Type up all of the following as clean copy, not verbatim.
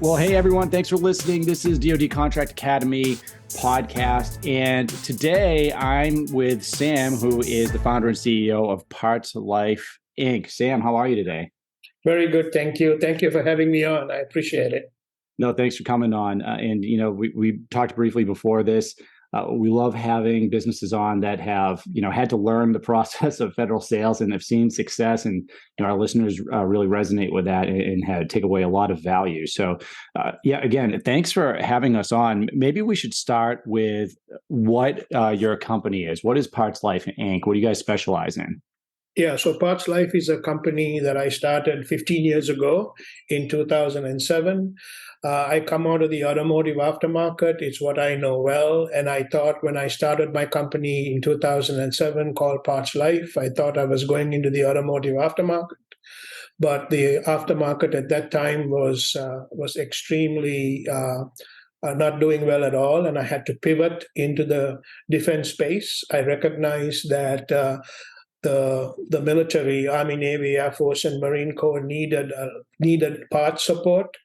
Well, hey, everyone. Thanks for listening. This is DoD Contract Academy podcast. And today I'm with Sam, who is the founder and CEO of Parts Life Inc. Sam, how are you today? Very good. Thank you. Thank you for having me on. I appreciate it. No, thanks for coming on. We talked briefly before this. We love having businesses on that have, had to learn the process of federal sales and have seen success. And our listeners really resonate with that and have take away a lot of value. So, again, thanks for having us on. Maybe we should start with what your company is. What is Parts Life Inc.? What do you guys specialize in? Yeah, so Parts Life is a company that I started 15 years ago in 2007. I come out of the automotive aftermarket. It's what I know well. And I thought when I started my company in 2007 called Parts Life, I thought I was going into the automotive aftermarket. But the aftermarket at that time was extremely not doing well at all, and I had to pivot into the defense space. I recognized that the military, Army, Navy, Air Force, and Marine Corps needed parts support,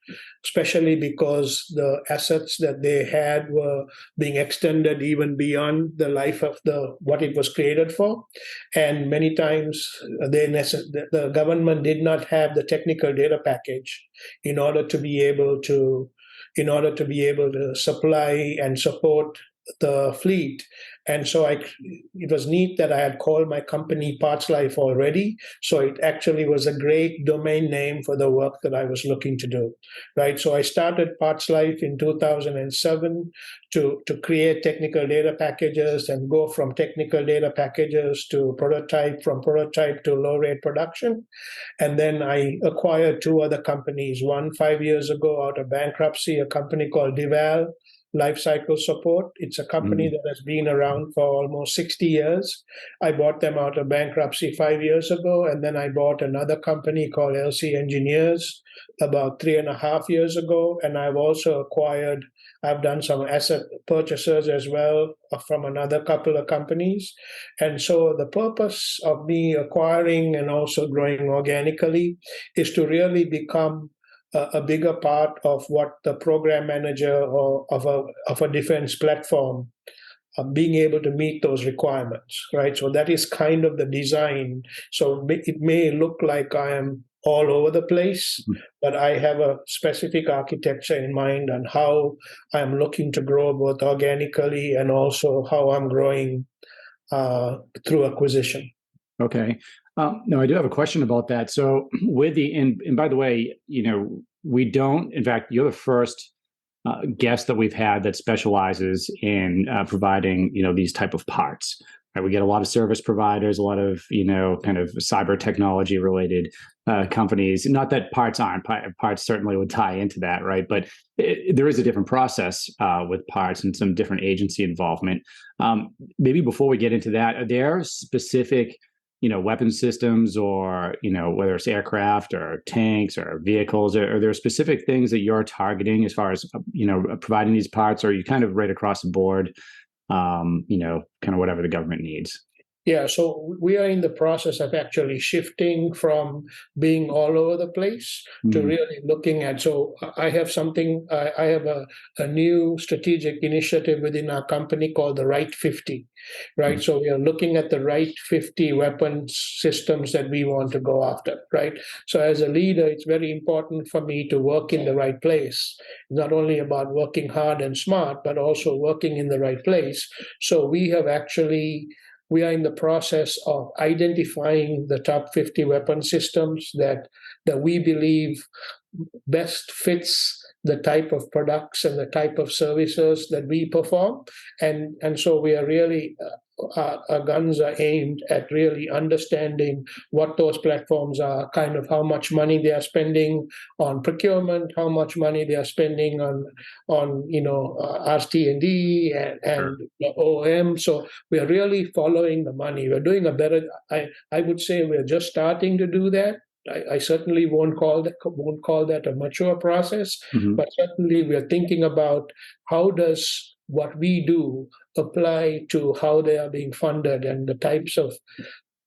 especially because the assets that they had were being extended even beyond the life of what it was created for, and many times the government did not have the technical data package in order to be able to supply and support the fleet. And so it was neat that I had called my company Parts Life already. So it actually was a great domain name for the work that I was looking to do, right? So I started Parts Life in 2007 to create technical data packages and go from technical data packages to from prototype to low rate production. And then I acquired two other companies, one 5 years ago out of bankruptcy, a company called Deval Lifecycle Support. It's a company that has been around for almost 60 years. I bought them out of bankruptcy 5 years ago, and then I bought another company called LC Engineers about 3.5 years ago. And I've done some asset purchases as well from another couple of companies. And so the purpose of me acquiring and also growing organically is to really become a bigger part of what the program manager of a defense platform being able to meet those requirements, right? So that is kind of the design. So it may look like I am all over the place, but I have a specific architecture in mind on how I'm looking to grow both organically and also how I'm growing through acquisition. Okay. No, I do have a question about that. So and by the way, we don't, in fact, you're the first guest that we've had that specializes in providing, these type of parts. Right? We get a lot of service providers, a lot of, kind of cyber technology related companies. Not that parts aren't, parts certainly would tie into that, right? But there is a different process with parts and some different agency involvement. Maybe before we get into that, are there specific weapon systems or, whether it's aircraft or tanks or vehicles, are there specific things that you're targeting as far as, providing these parts, or are you kind of right across the board, kind of whatever the government needs? Yeah, so we are in the process of actually shifting from being all over the place to really looking at. So I have a new strategic initiative within our company called the Right 50, right? So we are looking at the right 50 weapons systems that we want to go after, right? So as a leader, it's very important for me to work in the right place, not only about working hard and smart, but also working in the right place. So we are in the process of identifying the top 50 weapon systems that we believe best fits the type of products and the type of services that we perform. And so we are really, our guns are aimed at really understanding what those platforms are, kind of how much money they are spending on procurement, how much money they are spending on RT&D and OM. So we are really following the money. We're doing I would say we're just starting to do that. I certainly won't call that a mature process, but certainly we are thinking about how does what we do apply to how they are being funded and the types of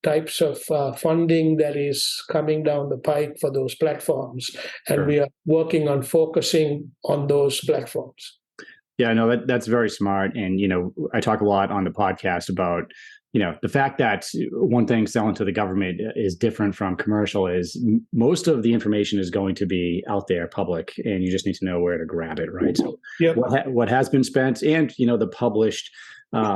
types of funding that is coming down the pike for those platforms, and Sure. we are working on focusing on those platforms. Yeah, no, that's very smart. And, I talk a lot on the podcast about, the fact that one thing selling to the government is different from commercial is most of the information is going to be out there public, and you just need to know where to grab it, right? So Yep. what has been spent and, the published,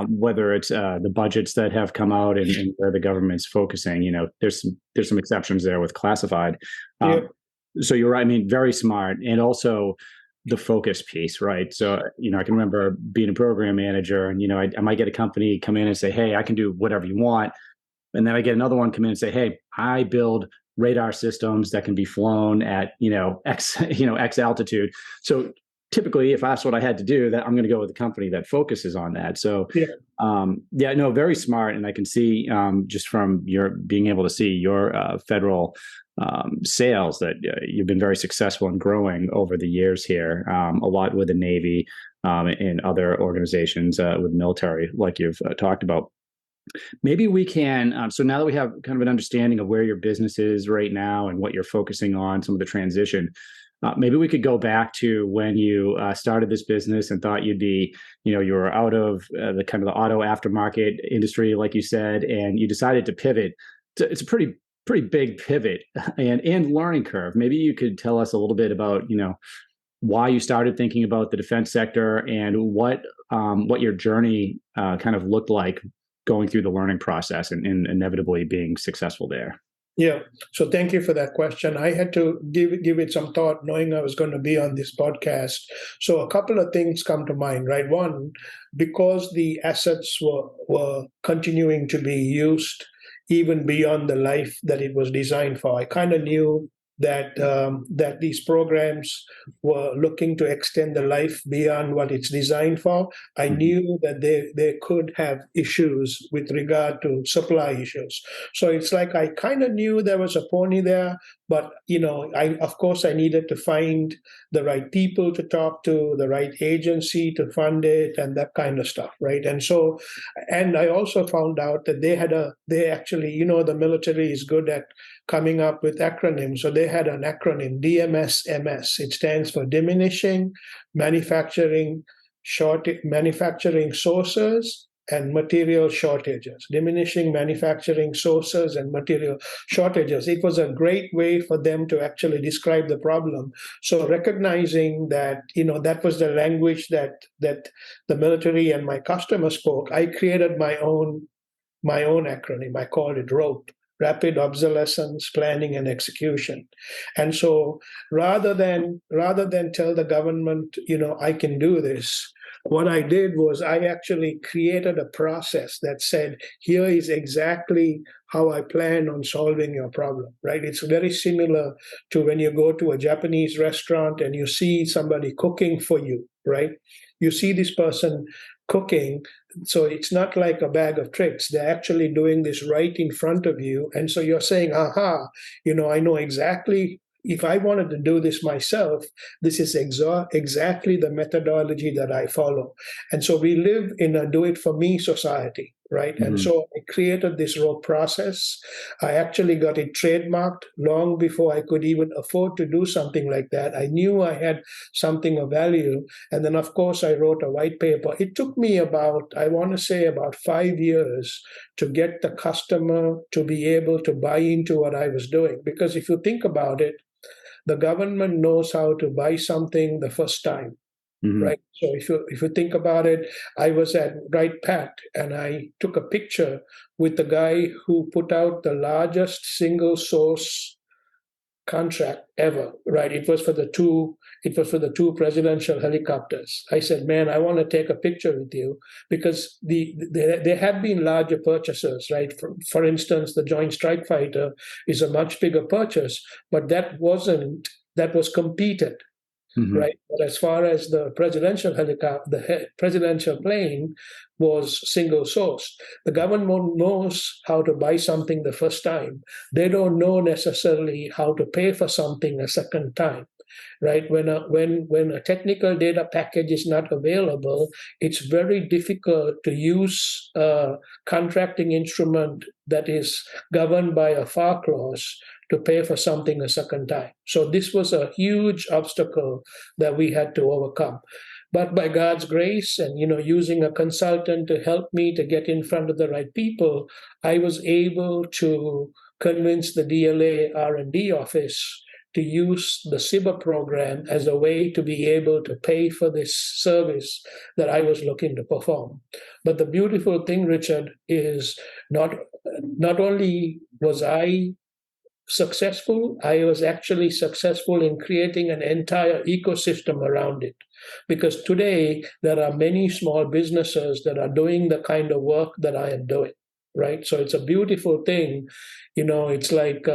whether it's the budgets that have come out and where the government's focusing, there's some exceptions there with classified. Yep. So you're right. I mean, very smart. And also, the focus piece, right? So, I can remember being a program manager and, I might get a company come in and say, hey, I can do whatever you want. And then I get another one come in and say, hey, I build radar systems that can be flown at, X altitude. So typically if that's what I had to do, that I'm going to go with a company that focuses on that. So, very smart. And I can see just from your being able to see your federal sales that you've been very successful in growing over the years here, a lot with the Navy and other organizations with military, like you've talked about. Maybe we can, so now that we have kind of an understanding of where your business is right now and what you're focusing on, some of the transition, maybe we could go back to when you started this business and thought you'd be, you were out of the kind of the auto aftermarket industry, like you said, and you decided to pivot. It's a pretty big pivot and learning curve. Maybe you could tell us a little bit about, why you started thinking about the defense sector and what your journey kind of looked like going through the learning process and inevitably being successful there. Yeah. So thank you for that question. I had to give it some thought, knowing I was going to be on this podcast. So a couple of things come to mind, right? One, because the assets were continuing to be used even beyond the life that it was designed for, I kind of knew that these programs were looking to extend the life beyond what it's designed for. I knew that they could have issues with regard to supply issues. So it's like I kind of knew there was a pony there, but of course I needed to find the right people to talk to, the right agency to fund it, and that kind of stuff, right? And I also found out that they actually, the military is good at coming up with acronyms. So they had an acronym, DMS-MS. It stands for Diminishing Manufacturing Sources and Material Shortages. Diminishing manufacturing sources and material shortages. It was a great way for them to actually describe the problem. So recognizing that, that was the language that the military and my customers spoke, I created my own acronym. I called it ROPE. Rapid Obsolescence, Planning, and Execution. And so rather than tell the government, I can do this, what I did was I actually created a process that said, here is exactly how I plan on solving your problem, right? It's very similar to when you go to a Japanese restaurant and you see somebody cooking for you, right? You see this person cooking. So it's not like a bag of tricks. They're actually doing this right in front of you. And so you're saying, aha, I know exactly, if I wanted to do this myself, this is exactly the methodology that I follow. And so we live in a do-it-for-me society, right? Mm-hmm. And so I created this rope process. I actually got it trademarked long before I could even afford to do something like that. I knew I had something of value. And then, of course, I wrote a white paper. It took me about 5 years to get the customer to be able to buy into what I was doing. Because if you think about it, the government knows how to buy something the first time, right? So if you think about it, I was at Right Pat and I took a picture with the guy who put out the largest single source contract ever, right? It was for the two presidential helicopters. I said, man, I want to take a picture with you because there have been larger purchases, right? For instance, the Joint Strike Fighter is a much bigger purchase, but that was competed. Mm-hmm. Right, but as far as the presidential helicopter, the presidential plane was single source. The government knows how to buy something the first time. They don't know necessarily how to pay for something a second time. right? When a technical data package is not available, it's very difficult to use a contracting instrument that is governed by a FAR clause to pay for something a second time. So this was a huge obstacle that we had to overcome. But by God's grace and using a consultant to help me to get in front of the right people, I was able to convince the DLA R&D office to use the SIBA program as a way to be able to pay for this service that I was looking to perform. But the beautiful thing, Richard, is not only was I successful, I was actually successful in creating an entire ecosystem around it. Because today there are many small businesses that are doing the kind of work that I am doing. Right, so it's a beautiful thing. It's like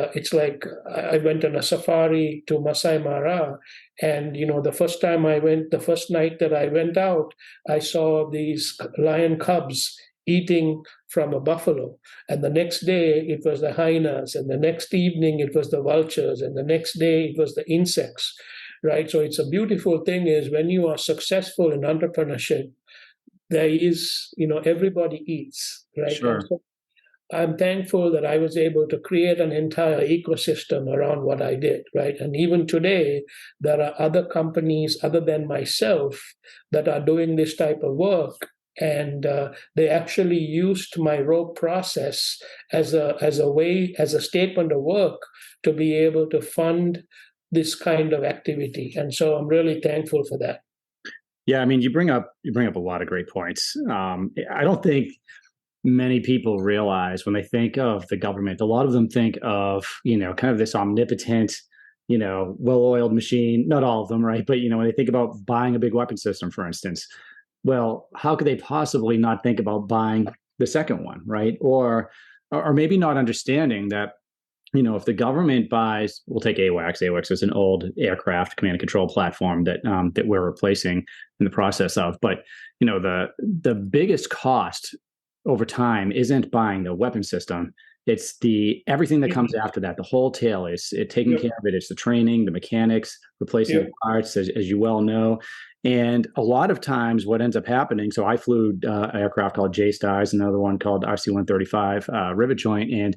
I went on a safari to Masai Mara, and the first time I went, the first night that I went out, I saw these lion cubs eating from a buffalo, and the next day it was the hyenas, and the next evening it was the vultures, and the next day it was the insects. Right, so it's a beautiful thing is when you are successful in entrepreneurship, there is, everybody eats, right? And Sure. so I'm thankful that I was able to create an entire ecosystem around what I did, right? And even today, there are other companies other than myself that are doing this type of work. And they actually used my rope process as a statement of work to be able to fund this kind of activity. And so I'm really thankful for that. Yeah, I mean, you bring up a lot of great points. I don't think many people realize when they think of the government, a lot of them think of, kind of this omnipotent, well-oiled machine. Not all of them, right? But, when they think about buying a big weapon system, for instance, well, how could they possibly not think about buying the second one, right? Or maybe not understanding that, if the government buys, we'll take AWACS. AWACS is an old aircraft command and control platform that we're replacing in the process of. But the biggest cost over time isn't buying the weapon system. It's the everything that comes after that. The whole tail is it taking Yep. care of it. It's the training, the mechanics, replacing the Yep. parts, as you well know. And a lot of times, what ends up happening. So I flew an aircraft called J Stars, another one called RC-135 rivet joint, and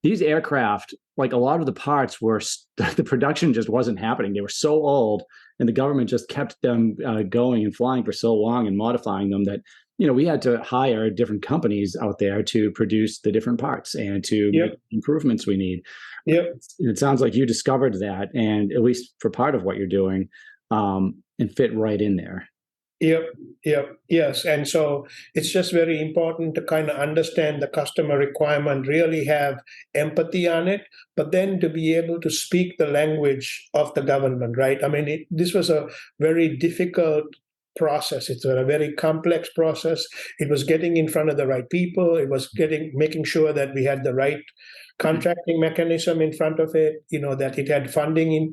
these aircraft, like a lot of the parts were the production just wasn't happening. They were so old, and the government just kept them going and flying for so long and modifying them that we had to hire different companies out there to produce the different parts and to make Yep. improvements we need. Yep. It sounds like you discovered that, and at least for part of what you're doing, and fit right in there. Yep, yep, yes. And so it's just very important to kind of understand the customer requirement, really have empathy on it, but then to be able to speak the language of the government, right? I mean, this was a very difficult process. It's a very complex process. It was getting in front of the right people. It was making sure that we had the right contracting mechanism in front of it, that it had funding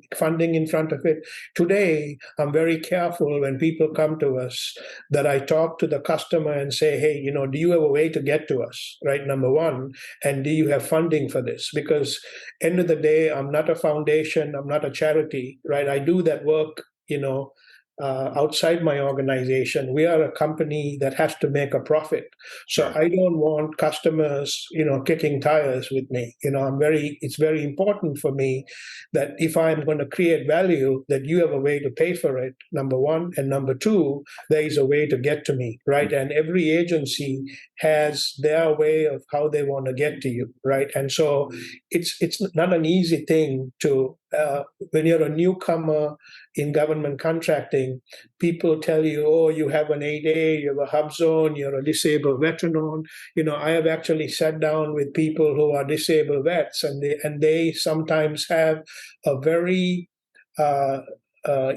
in front of it. Today, I'm very careful when people come to us that I talk to the customer and say, hey, do you have a way to get to us, right? Number one, and do you have funding for this? Because end of the day, I'm not a foundation, I'm not a charity, right? I do that work, outside my organization. We are a company that has to make a profit. So Sure. I don't want customers, kicking tires with me. It's very important for me that if I'm going to create value, that you have a way to pay for it, number one. And number two, there is a way to get to me, right? And every agency has their way of how they want to get to you, right? And so it's not an easy thing to, when you're a newcomer in government contracting, people tell you, oh, you have an 8A, you have a hub zone, you're a disabled veteran. I have actually sat down with people who are disabled vets, and they sometimes have a very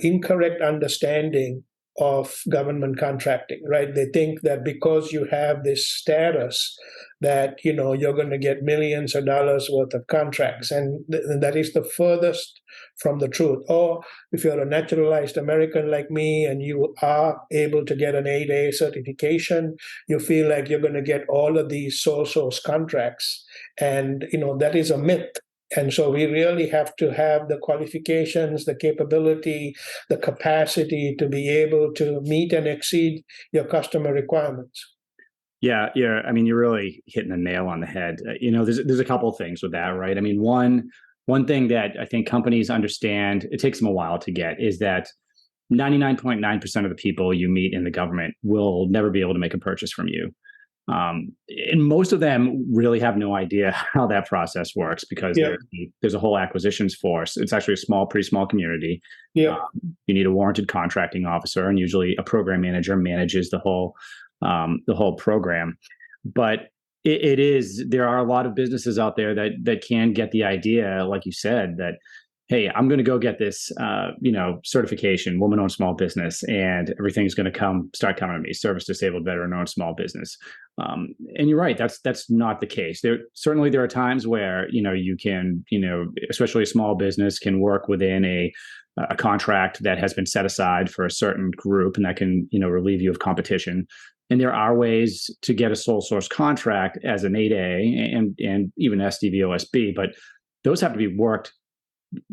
incorrect understanding of government contracting, right? They think that because you have this status that you're going to get millions of dollars worth of contracts, and that is the furthest from the truth. Or if you're a naturalized American like me and you are able to get an 8A certification, you feel like you're going to get all of these sole source contracts, and that is a myth. And so we really have to have the qualifications, the capability, the capacity to be able to meet and exceed your customer requirements. Yeah. I mean, you're really hitting the nail on the head. There's a couple of things with that, right? I mean, one thing that I think companies understand, it takes them a while to get, is that 99.9% of the people you meet in the government will never be able to make a purchase from you. And most of them really have no idea how that process works, because Yeah, there's a whole acquisitions force. It's actually pretty small community. yeah, You need a warranted contracting officer, and usually a program manager manages the whole program. But there are a lot of businesses out there that can get the idea, like you said, that, hey, I'm going to go get this, certification, woman-owned small business, and everything's going to start coming to me, service disabled veteran-owned small business. And you're right, that's not the case. There are times where, you can, especially a small business can work within a contract that has been set aside for a certain group, and that can, relieve you of competition. And there are ways to get a sole source contract as an 8A and even SDVOSB, but those have to be worked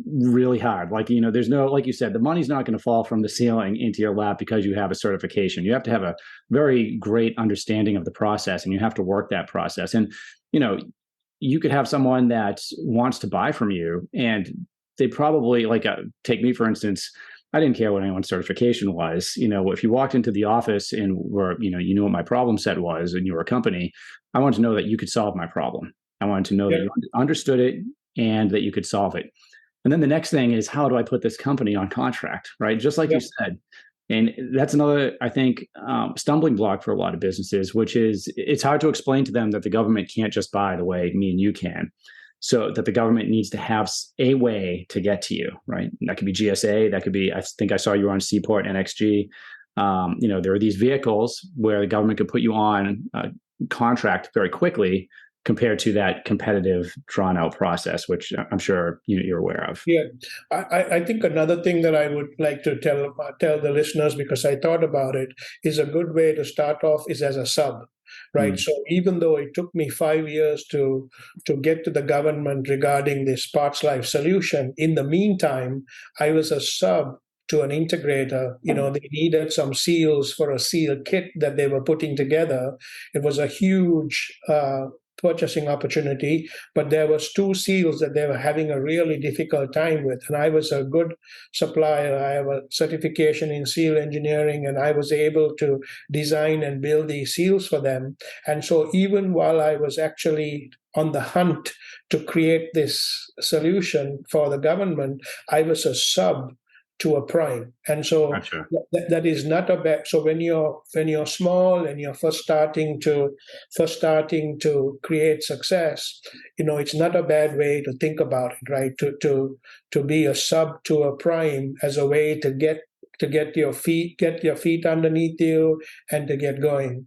really hard. Like, there's no, like you said, the money's not going to fall from the ceiling into your lap because you have a certification. You have to have a very great understanding of the process, and you have to work that process. And, you could have someone that wants to buy from you, and they probably, like, take me, for instance. I didn't care what anyone's certification was. If you walked into the office and you knew what my problem set was, and you were a company, I wanted to know that you could solve my problem. I wanted to know that yeah, you understood it and that you could solve it. And then the next thing is, how do I put this company on contract, right? Just like yeah, you said. And that's another, I think, stumbling block for a lot of businesses, which is it's hard to explain to them that the government can't just buy the way me and you can. So that the government needs to have a way to get to you, right? And that could be GSA. That could be, I think I saw you were on Seaport, NXG. There are these vehicles where the government could put you on a contract very quickly, compared to that competitive, drawn out process, which I'm sure you're aware of. yeah. I think another thing that I would like to tell the listeners, because I thought about it, is a good way to start off is as a sub, right? Mm. So even though it took me 5 years to get to the government regarding this Parts Life solution, in the meantime, I was a sub to an integrator. They needed some seals for a seal kit that they were putting together. It was a huge purchasing opportunity, but there was two seals that they were having a really difficult time with, and I was a good supplier. I have a certification in seal engineering, and I was able to design and build these seals for them. And so even while I was actually on the hunt to create this solution for the government, I was a sub to a prime. And so Gotcha. that is not a bad. So when you're small and you're first starting to create success, it's not a bad way to think about it, right? To be a sub to a prime as a way to get your feet underneath you and to get going.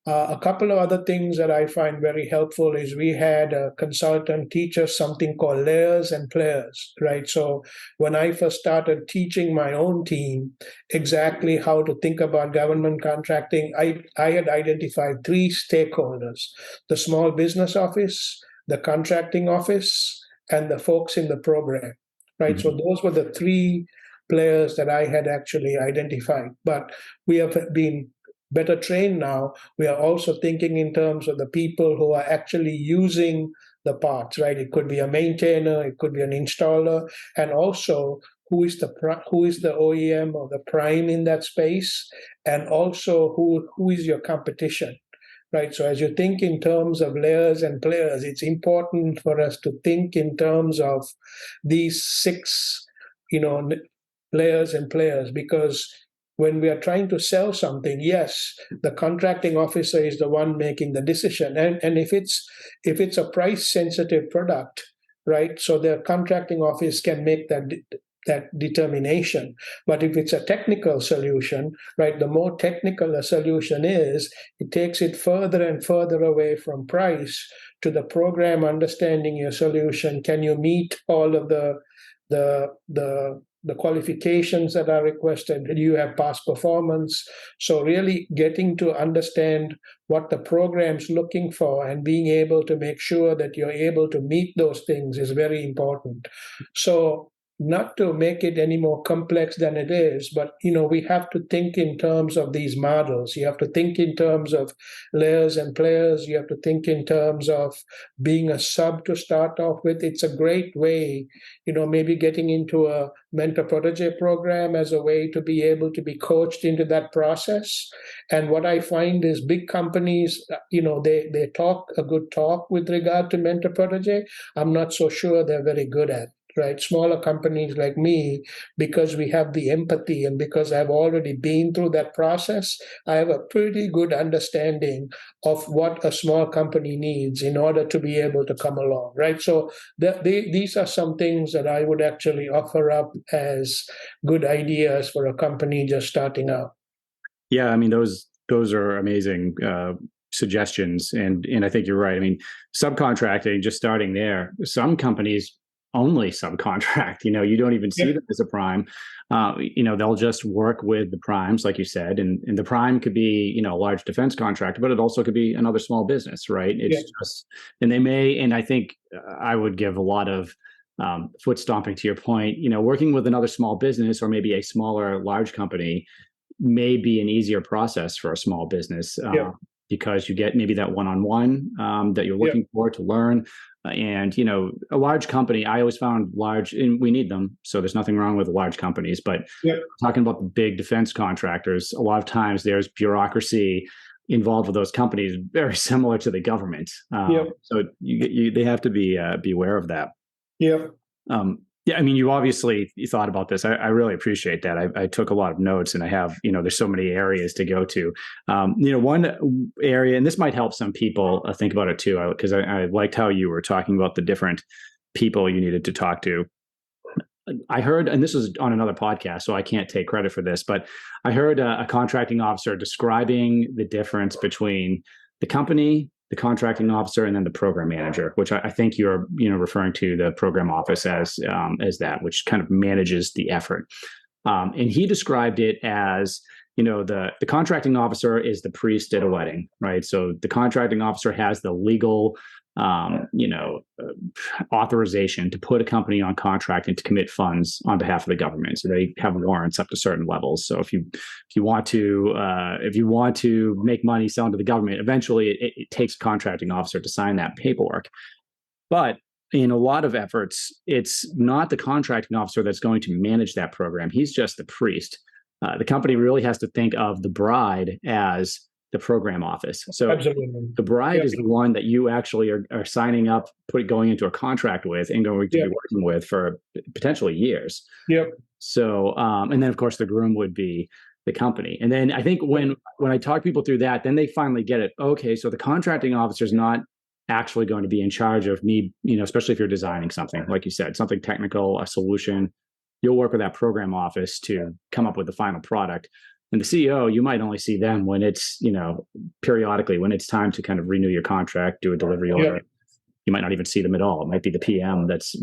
A couple of other things that I find very helpful is we had a consultant teach us something called layers and players, right? So when I first started teaching my own team exactly how to think about government contracting, I had identified three stakeholders: the small business office, the contracting office, and the folks in the program, right? So Mhm. those were the three players that I had actually identified. But we have been better trained now. We are also thinking in terms of the people who are actually using the parts, right? It could be a maintainer, it could be an installer, and also who is the OEM or the prime in that space, and also who is your competition, right? So as you think in terms of layers and players, it's important for us to think in terms of these six, layers and players, because when we are trying to sell something, yes, the contracting officer is the one making the decision. And if it's a price sensitive product, right? So the contracting office can make that determination. But if it's a technical solution, right, the more technical a solution is, it takes it further and further away from price to the program understanding your solution. Can you meet all of the the qualifications that are requested? Do you have past performance? So really getting to understand what the program's looking for and being able to make sure that you're able to meet those things is very important. So not to make it any more complex than it is, but we have to think in terms of these models. You have to think in terms of layers and players. You have to think in terms of being a sub to start off with. It's a great way, maybe getting into a mentor protege program as a way to be able to be coached into that process. And what I find is big companies, they talk a good talk with regard to mentor protege. I'm not so sure they're very good at it. Right, smaller companies like me, because we have the empathy and because I've already been through that process, I have a pretty good understanding of what a small company needs in order to be able to come along. Right, so these are some things that I would actually offer up as good ideas for a company just starting out. Yeah, I mean those are amazing suggestions, and I think you're right. I mean, subcontracting, just starting there, some companies only subcontract. You don't even see them as a prime. They'll just work with the primes, like you said, and the prime could be a large defense contractor, but it also could be another small business, right? It's just, and they may, and I think I would give a lot of foot stomping to your point. Working with another small business or maybe a smaller large company may be an easier process for a small business because you get maybe that one-on-one that you're looking for to learn. And, a large company, I always found large, and we need them. So there's nothing wrong with large companies, but talking about the big defense contractors, a lot of times there's bureaucracy involved with those companies, very similar to the government. So they have to be aware of that. Yeah, I mean, you thought about this. I really appreciate that. I took a lot of notes, and I have, there's so many areas to go to. One area, and this might help some people think about it too, because I liked how you were talking about the different people you needed to talk to. I heard, and this was on another podcast, so I can't take credit for this, but I heard a contracting officer describing the difference between the company, the contracting officer, and then the program manager, which I think you're referring to the program office as that, which kind of manages the effort. And he described it as the contracting officer is the priest at a wedding, right? So the contracting officer has the legal authorization to put a company on contract and to commit funds on behalf of the government. So they have warrants up to certain levels. So if you want to make money selling to the government, eventually it takes a contracting officer to sign that paperwork. But in a lot of efforts, it's not the contracting officer that's going to manage that program. He's just the priest. The company really has to think of the bride as the program office. So the bride is the one that you actually are signing up, going into a contract with and going to be working with for potentially years. So, and then of course the groom would be the company. And then I think when I talk people through that, then they finally get it. Okay, so the contracting officer is not actually going to be in charge of me, especially if you're designing something, like you said, something technical, a solution. You'll work with that program office to come up with the final product. And the CEO, you might only see them when it's, periodically, when it's time to kind of renew your contract, do a delivery order. You might not even see them at all. It might be the PM that's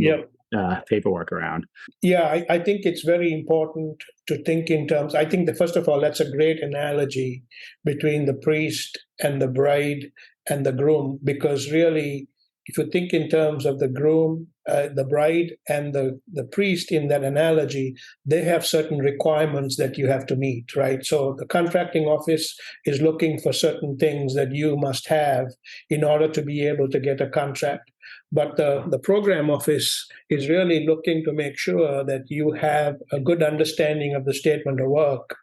paperwork around. Yeah, I think it's very important to think in terms. I think that, first of all, that's a great analogy between the priest and the bride and the groom, because really, if you think in terms of the groom, the bride, and the priest in that analogy, they have certain requirements that you have to meet, right? So the contracting office is looking for certain things that you must have in order to be able to get a contract. But the program office is really looking to make sure that you have a good understanding of the statement of work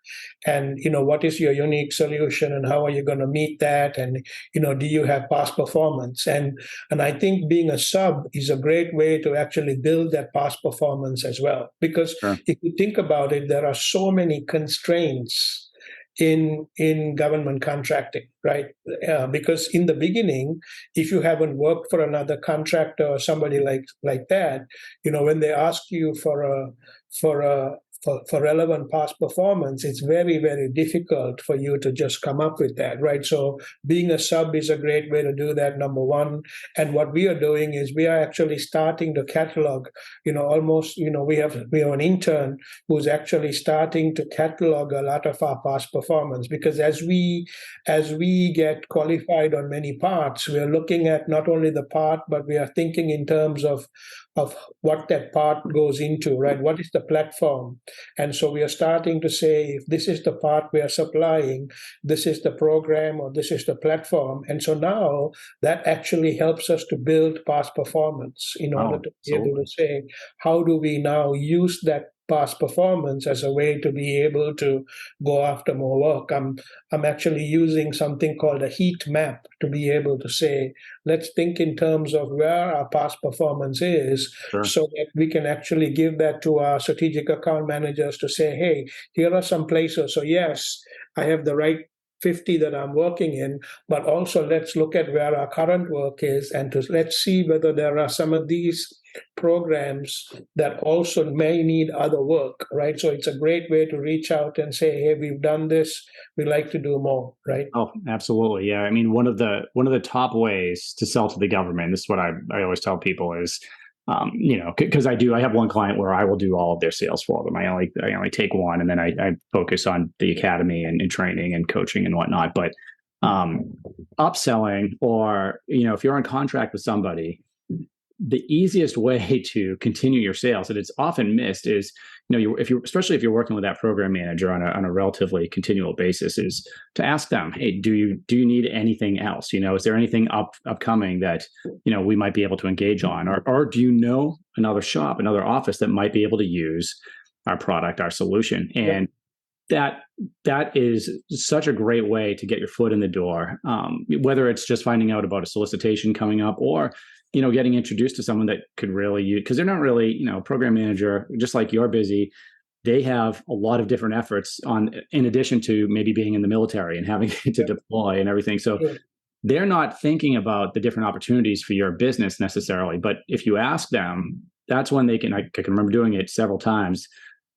and, what is your unique solution and how are you going to meet that? And, do you have past performance? And I think being a sub is a great way to actually build that past performance as well. Because if you think about it, there are so many constraints in government contracting, right? Because in the beginning, if you haven't worked for another contractor or somebody like that, when they ask you for a for relevant past performance, it's very, very difficult for you to just come up with that, right? So being a sub is a great way to do that, number one. And what we are doing is we are actually starting to catalog, almost, we have an intern who's actually starting to catalog a lot of our past performance, because as we get qualified on many parts, we are looking at not only the part, but we are thinking in terms of what that part goes into, right? What is the platform? And so we are starting to say, if this is the part we are supplying, this is the program or this is the platform. And so now that actually helps us to build past performance in order Oh, to be able absolutely. to say, how do we now use that past performance as a way to be able to go after more work? I'm actually using something called a heat map to be able to say, let's think in terms of where our past performance is, Sure. so that we can actually give that to our strategic account managers to say, hey, here are some places. So yes, I have the right 50 that I'm working in, but also let's look at where our current work is, and let's see whether there are some of these programs that also may need other work, right? So it's a great way to reach out and say, hey, we've done this, we'd like to do more, right? Oh, absolutely. Yeah. I mean, one of the top ways to sell to the government, this is what I always tell people is, because I have one client where I will do all of their sales for them. I only take one, and then I focus on the academy and training and coaching and whatnot. But um, upselling, or if you're on contract with somebody, the easiest way to continue your sales, and it's often missed, is especially if you're working with that program manager on a relatively continual basis, is to ask them, hey, do you need anything else? Is there anything upcoming that we might be able to engage on, or do you know another shop, another office that might be able to use our product, our solution? Yep. And that is such a great way to get your foot in the door, whether it's just finding out about a solicitation coming up, or getting introduced to someone that could really use, because they're not really, program manager, just like you're busy. They have a lot of different efforts in addition to maybe being in the military and having to Yep. deploy and everything. So Sure. they're not thinking about the different opportunities for your business necessarily. But if you ask them, that's when I can remember doing it several times.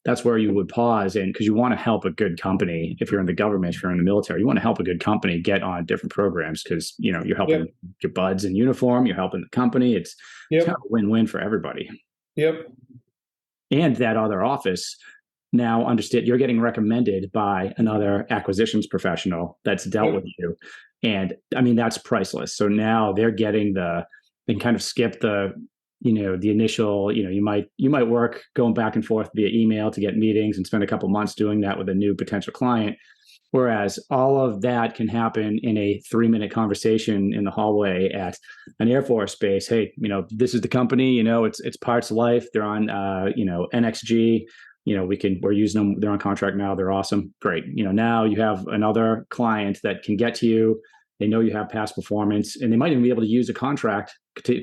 That's where you would pause, and because you want to help a good company. If you're in the government, if you're in the military, you want to help a good company get on different programs, because you're helping Yep. your buds in uniform, you're helping the company. It's kind Yep. of a win-win for everybody. Yep. And that other office now understand you're getting recommended by another acquisitions professional that's dealt Yep. with you, and I mean that's priceless. So now they're getting they can kind of skip the initial, you might work going back and forth via email to get meetings and spend a couple months doing that with a new potential client. Whereas all of that can happen in a 3-minute conversation in the hallway at an Air Force base. Hey, this is the company. It's Parts Life. They're on, NXG. We're using them. They're on contract now. They're awesome. Great. Now you have another client that can get to you. They know you have past performance, and they might even be able to use a contract.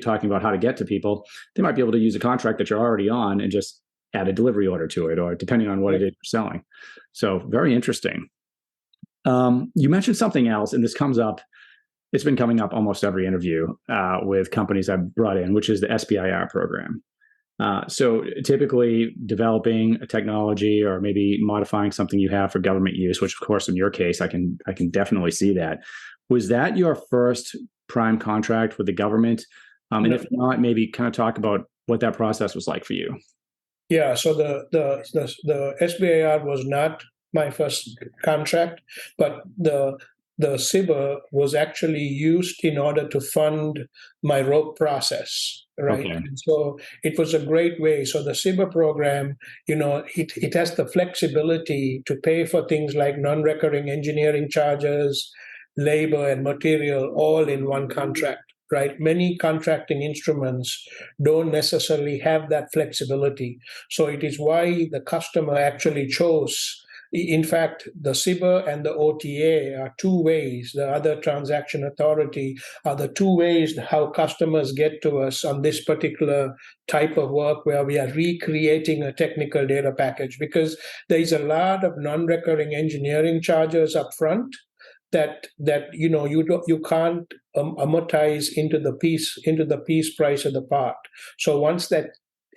Talking about how to get to people, they might be able to use a contract that you're already on and just add a delivery order to it, or depending on what it is you're selling. So very interesting. You mentioned something else, and this comes up. It's been coming up almost every interview with companies I've brought in, which is the SBIR program. So typically developing a technology or maybe modifying something you have for government use, which of course in your case, I can definitely see that. Was that your first prime contract with the government? And if not, maybe kind of talk about what that process was like for you. Yeah, so the SBIR was not my first contract, but the SIBA was actually used in order to fund my rope process, right? Okay. And so it was a great way. So the SIBA program, it has the flexibility to pay for things like non-recurring engineering charges, labor, and material all in one contract. Right, many contracting instruments don't necessarily have that flexibility. So it is why the customer actually chose. In fact, the SIBA and the OTA are two ways. The other transaction authority are the two ways how customers get to us on this particular type of work, where we are recreating a technical data package, because there is a lot of non-recurring engineering charges up front that you can't amortize into the piece price of the part. So once that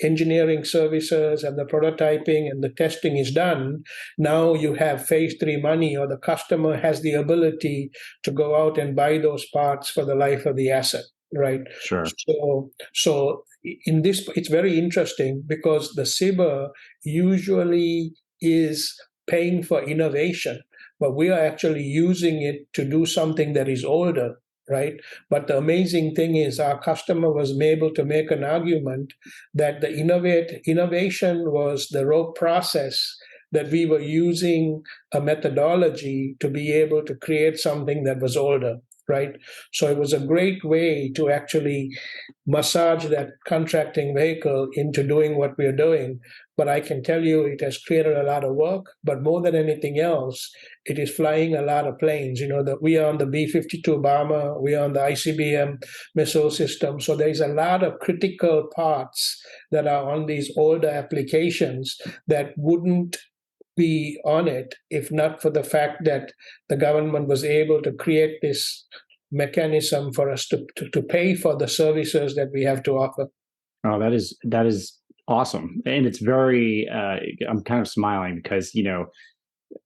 engineering services and the prototyping and the testing is done, now you have phase three money, or the customer has the ability to go out and buy those parts for the life of the asset, right? Sure. So in this, it's very interesting because the SIBA usually is paying for innovation, but we are actually using it to do something that is older, right? But the amazing thing is our customer was able to make an argument that the innovation was the rope process, that we were using a methodology to be able to create something that was older, right? So it was a great way to actually massage that contracting vehicle into doing what we're doing. But I can tell you it has created a lot of work. But more than anything else, it is flying a lot of planes. You know, that we are on the B-52 bomber, we are on the ICBM missile system. So there's a lot of critical parts that are on these older applications that wouldn't be on it if not for the fact that the government was able to create this mechanism for us to pay for the services that we have to offer. Oh, that is awesome, and it's very. I'm kind of smiling because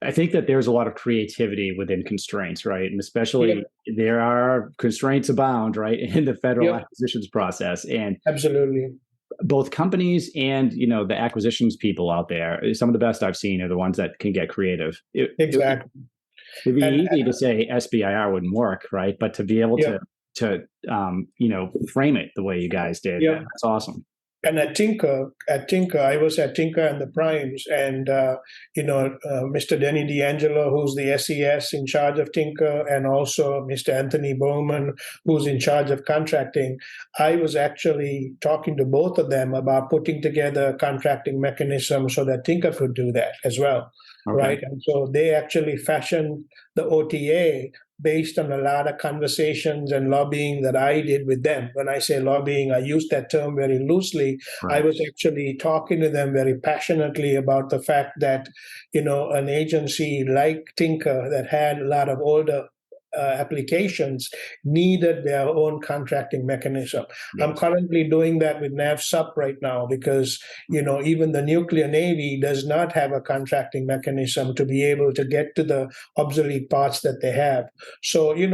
I think that there's a lot of creativity within constraints, right? And Yeah, especially there are constraints abound, right, in the federal yeah, acquisitions process, and absolutely. both companies and the acquisitions people out there, some of the best I've seen are the ones that can get creative. Exactly. It'd be And easy to say SBIR wouldn't work, right? But to be able yeah, to frame it the way you guys did, yeah. that's awesome. And at Tinker, I was at Tinker and the Primes, and Mr. Denny D'Angelo, who's the SES in charge of Tinker, and also Mr. Anthony Bowman, who's in charge of contracting. I was actually talking to both of them about putting together a contracting mechanism so that Tinker could do that as well, Okay. right? And so they actually fashioned the OTA based on a lot of conversations and lobbying that I did with them. When I say lobbying, I use that term very loosely. I Right. was actually talking to them very passionately about the fact that, an agency like Tinker that had a lot of older applications needed their own contracting mechanism. I'm Yes. currently doing that with NavSup right now because even the nuclear navy does not have a contracting mechanism to be able to get to the obsolete parts that they have. So you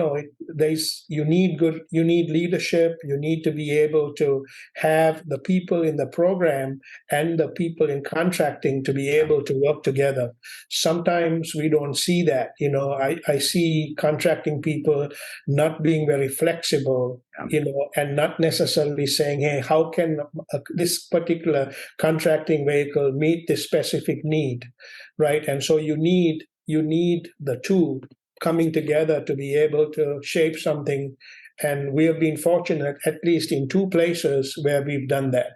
need leadership. You need to be able to have the people in the program and the people in contracting to be able to work together. Sometimes we don't see that. I see contracting people not being very flexible, Yeah. and not necessarily saying, hey, how can this particular contracting vehicle meet this specific need, right? And so you need the two coming together to be able to shape something. And we have been fortunate, at least in two places where we've done that.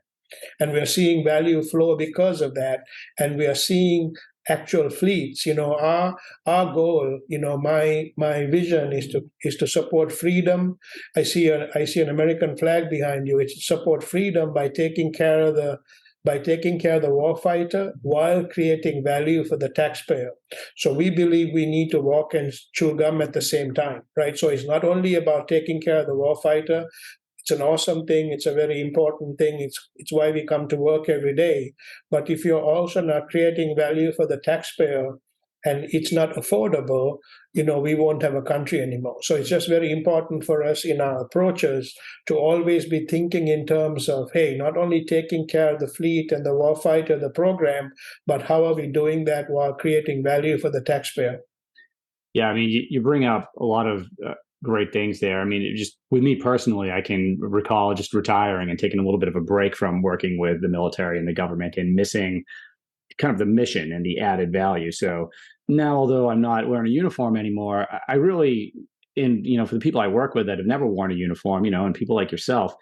And we're seeing value flow because of that. And we are seeing actual fleets. Our goal, my vision is to support freedom. I see an American flag behind you. It's support freedom by taking care of the warfighter while creating value for the taxpayer. So we believe we need to walk and chew gum at the same time, right? So it's not only about taking care of the warfighter. It's an awesome thing. It's a very important thing. It's why we come to work every day. But if you're also not creating value for the taxpayer and it's not affordable, we won't have a country anymore. So it's just very important for us in our approaches to always be thinking in terms of, hey, not only taking care of the fleet and the warfighter, the program, but how are we doing that while creating value for the taxpayer? Yeah, I mean, you bring up a lot of great things there. I mean, just with me personally, I can recall just retiring and taking a little bit of a break from working with the military and the government and missing kind of the mission and the added value. So now, although I'm not wearing a uniform anymore, I really, for the people I work with that have never worn a uniform, and people like yourself,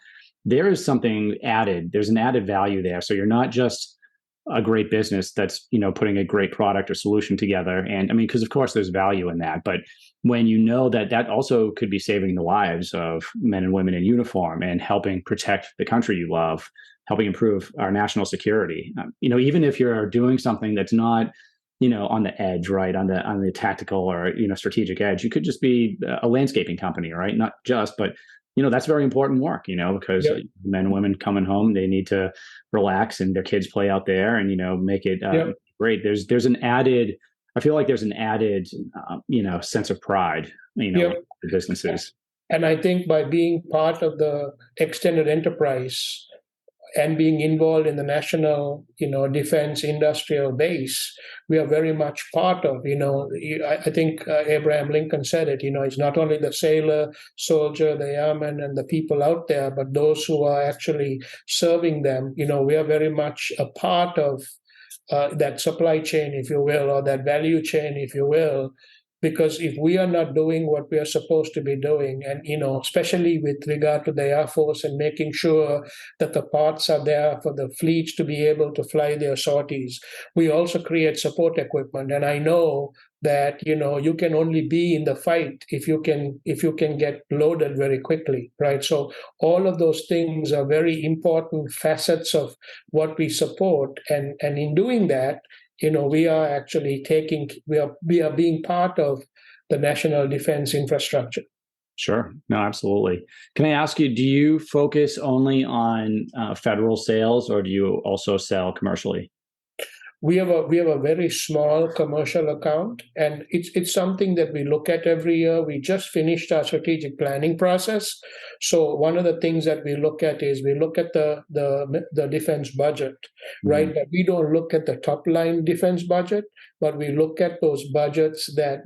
there is something added. There's an added value there. So you're not just a great business that's putting a great product or solution together, and I mean, because of course there's value in that, but when you know that that also could be saving the lives of men and women in uniform and helping protect the country you love, helping improve our national security, even if you're doing something that's not on the edge, right, on the tactical or strategic edge, you could just be a landscaping company, right, not just, but that's very important work, because Yep. men and women coming home, they need to relax and their kids play out there and, make it Yep. great. There's an added, I feel like there's an added, sense of pride, with Yep. the businesses. And I think by being part of the extended enterprise and being involved in the national, defense industrial base, we are very much part of. I think Abraham Lincoln said it. It's not only the sailor, soldier, the airman, and the people out there, but those who are actually serving them. We are very much a part of that supply chain, if you will, or that value chain, if you will. Because if we are not doing what we are supposed to be doing, and especially with regard to the Air Force and making sure that the parts are there for the fleets to be able to fly their sorties, we also create support equipment. And I know that you can only be in the fight if you can get loaded very quickly, right? So all of those things are very important facets of what we support, and in doing that, we are actually we are being part of the national defense infrastructure. Sure. No, absolutely. Can I ask you, do you focus only on federal sales, or do you also sell commercially? We have a very small commercial account, and it's something that we look at every year. We just finished our strategic planning process, so one of the things that we look at is we look at the defense budget, Mhm. right? But we don't look at the top line defense budget, but we look at those budgets that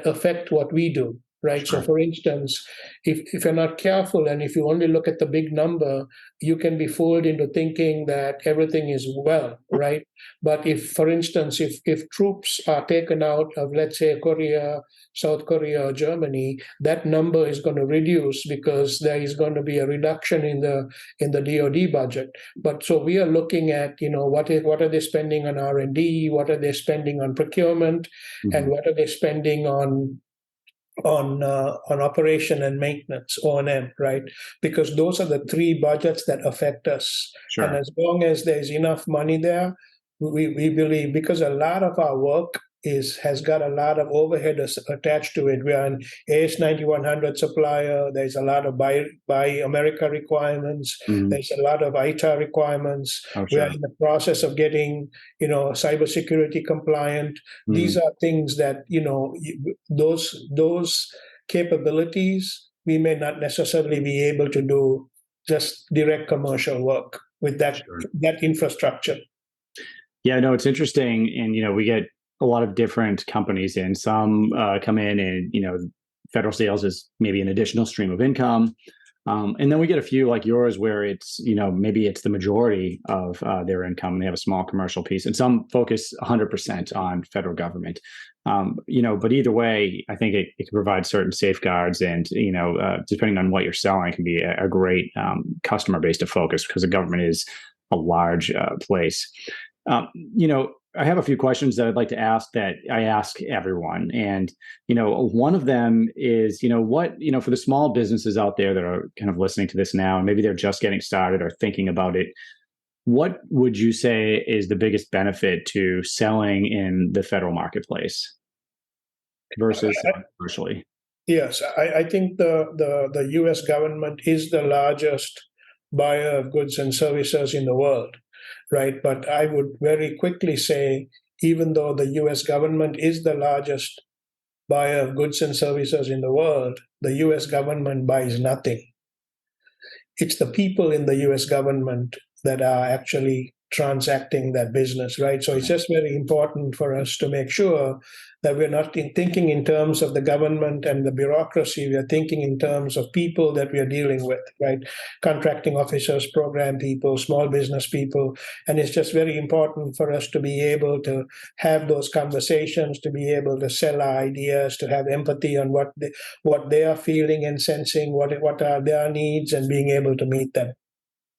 affect what we do. Right. So, Sure. for instance, if you're not careful and if you only look at the big number, you can be fooled into thinking that everything is well, right? But if, for instance, if troops are taken out of, let's say, Korea, South Korea, or Germany, that number is going to reduce because there is going to be a reduction in the DoD budget. But so we are looking at, what are they spending on R&D, what are they spending on procurement, and Mhm. what are they spending on operation and maintenance, O&M, right? Because those are the three budgets that affect us. And Sure. as long as there's enough money there, we believe, because a lot of our work has got a lot of overhead attached to it. We are an AS9100 supplier. There's a lot of buy America requirements. Mhm. There's a lot of ITAR requirements. Oh, We are sure. in the process of getting, cybersecurity compliant. These Mhm. are things that, those capabilities we may not necessarily be able to do just direct commercial work with that Sure. that infrastructure. Yeah, no, it's interesting. And, we get a lot of different companies in. Some come in and, federal sales is maybe an additional stream of income. And then we get a few like yours where it's, maybe it's the majority of their income and they have a small commercial piece. And some focus 100% on federal government. But either way, I think it can provide certain safeguards and, depending on what you're selling, it can be a great customer base to focus because the government is a large place. I have a few questions that I'd like to ask that I ask everyone. And, one of them is, for the small businesses out there that are kind of listening to this now, and maybe they're just getting started or thinking about it, what would you say is the biggest benefit to selling in the federal marketplace versus commercially? Yes, I think the U.S. government is the largest buyer of goods and services in the world, right? But I would very quickly say, even though the U.S. government is the largest buyer of goods and services in the world, the U.S. government buys nothing. It's the people in the US government that are actually transacting that business, right? So it's just very important for us to make sure that we're not thinking in terms of the government and the bureaucracy. We are thinking in terms of people that we are dealing with, right? Contracting officers, program people, small business people. And it's just very important for us to be able to have those conversations, to be able to sell our ideas, to have empathy on what they are feeling and sensing, what are their needs, and being able to meet them.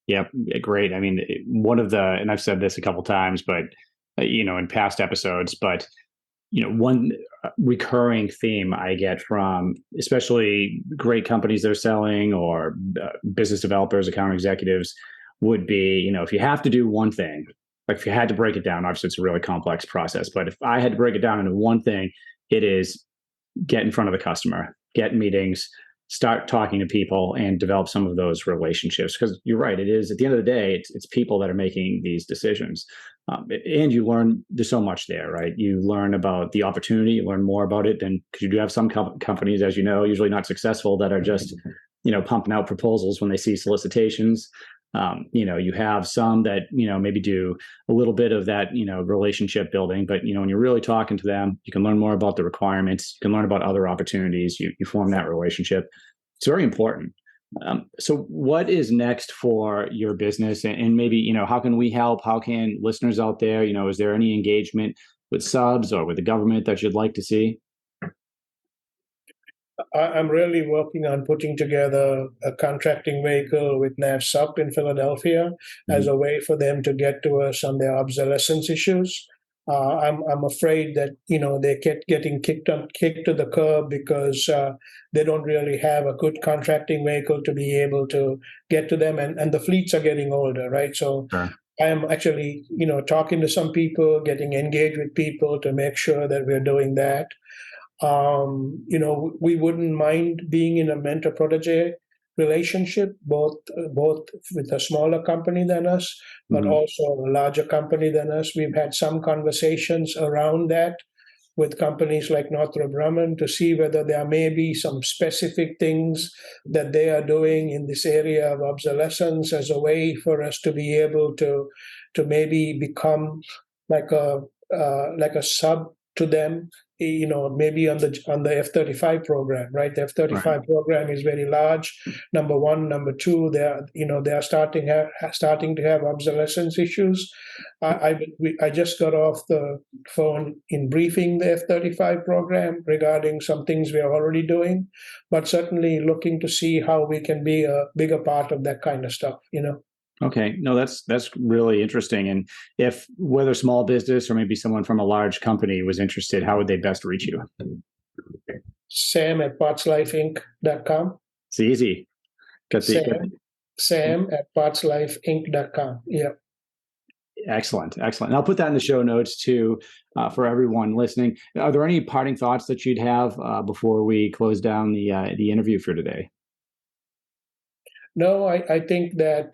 Yeah, great. I mean, and I've said this a couple times, but, in past episodes, but one recurring theme I get from especially great companies they're selling or business developers, account executives would be, if you have to do one thing, like if you had to break it down, obviously it's a really complex process, but if I had to break it down into one thing, it is get in front of the customer, get meetings, start talking to people and develop some of those relationships. Because you're right, it is, at the end of the day, it's people that are making these decisions. And you learn, there's so much there, right? You learn about the opportunity, you learn more about it than, because you do have some companies, as you know, usually not successful, that are just, pumping out proposals when they see solicitations. You have some that, maybe do a little bit of that, relationship building, but, when you're really talking to them, you can learn more about the requirements, you can learn about other opportunities, you form that relationship. It's very important. So what is next for your business, and maybe, how can we help? How can listeners out there, is there any engagement with subs or with the government that you'd like to see? I'm really working on putting together a contracting vehicle with NAVSUP in Philadelphia as a way for them to get to us on their obsolescence issues. I'm afraid that they kept getting kicked to the curb because they don't really have a good contracting vehicle to be able to get to them, and the fleets are getting older, right? So Sure. I am actually talking to some people, getting engaged with people to make sure that we're doing that. We wouldn't mind being in a mentor protege relationship, both with a smaller company than us, but also a larger company than us. We've had some conversations around that with companies like Northrop Grumman to see whether there may be some specific things that they are doing in this area of obsolescence as a way for us to be able to maybe become like a sub to them, maybe on the F-35 program, right? The F-35 Right. program is very large. Number one, number two, they are starting to have obsolescence issues. I just got off the phone in briefing the F-35 program regarding some things we are already doing, but certainly looking to see how we can be a bigger part of that kind of stuff. Okay, no, that's really interesting. And if whether small business or maybe someone from a large company was interested, how would they best reach you? Sam at partslifeinc.com. It's easy. Sam at partslifeinc.com. Yeah. Excellent. And I'll put that in the show notes too, for everyone listening. Are there any parting thoughts that you'd have before we close down the interview for today? No, I think that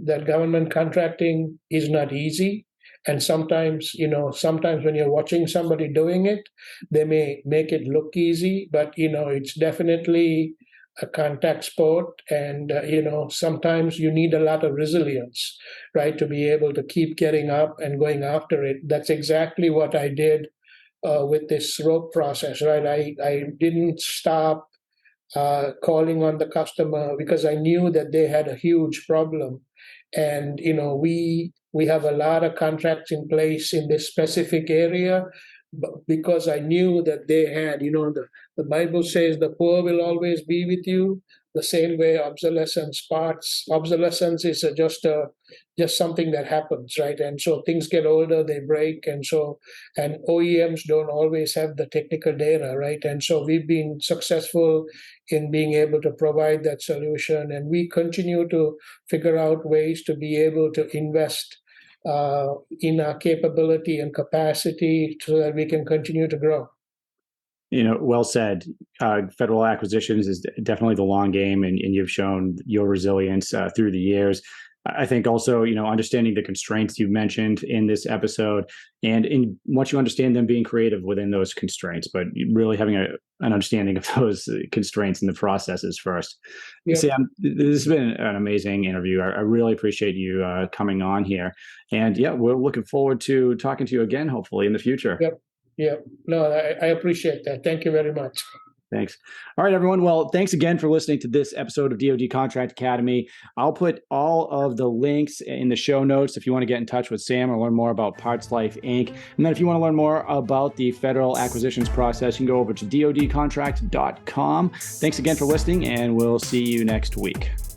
that government contracting is not easy, and sometimes when you're watching somebody doing it, they may make it look easy, but it's definitely a contact sport, and sometimes you need a lot of resilience, right, to be able to keep getting up and going after it. That's exactly what I did with this rope process, right? I didn't stop calling on the customer because I knew that they had a huge problem. And we have a lot of contracts in place in this specific area, because I knew that they had, the Bible says the poor will always be with you. The same way obsolescence is just something that happens, right? And so things get older, they break, and OEMs don't always have the technical data, right? And so we've been successful in being able to provide that solution, and we continue to figure out ways to be able to invest in our capability and capacity so that we can continue to grow. Well said. Federal acquisitions is definitely the long game, and you've shown your resilience through the years. I think also, understanding the constraints you mentioned in this episode, and once you understand them, being creative within those constraints, but really having an understanding of those constraints and the processes first. Yeah. Sam, this has been an amazing interview. I really appreciate you coming on here. And yeah, we're looking forward to talking to you again, hopefully in the future. Yep. Yeah, no, I appreciate that. Thank you very much. Thanks. All right, everyone. Well, thanks again for listening to this episode of DoD Contract Academy. I'll put all of the links in the show notes if you want to get in touch with Sam or learn more about Parts Life Inc. And then if you want to learn more about the federal acquisitions process, you can go over to dodcontract.com. Thanks again for listening, and we'll see you next week.